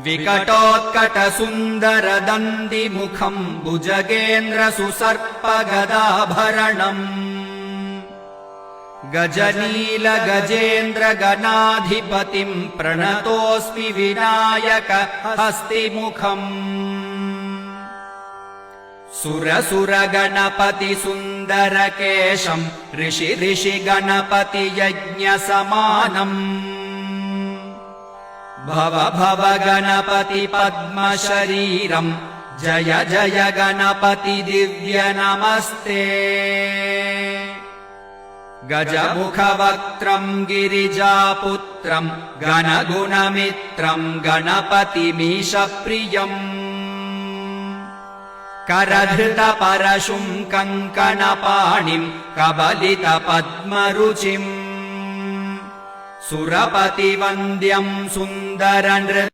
विकटोत्कटसुन्दरदन्दिमुखम् भुजगेन्द्रसुसर्पगदाभरणम् गजनीलगजेन्द्रगणाधिपतिम् प्रणतोऽस्मि विनायक हस्तिमुखम् सुरसुरगणपतिसुन्दरकेशम् ऋषिगणपतियज्ञसमानम् भव भव गणपति पद्मशरीरम् जय जय गणपति दिव्य नमस्ते गजमुखवक्त्रम् गिरिजापुत्रम् गणगुणमित्रम् गणपतिमीशप्रियम् करधृतपरशुम् कङ्कणपाणिम् कबलितपद्मरुचिम् सुरपतिवन्द्यम् सुन्दरनृत्यम्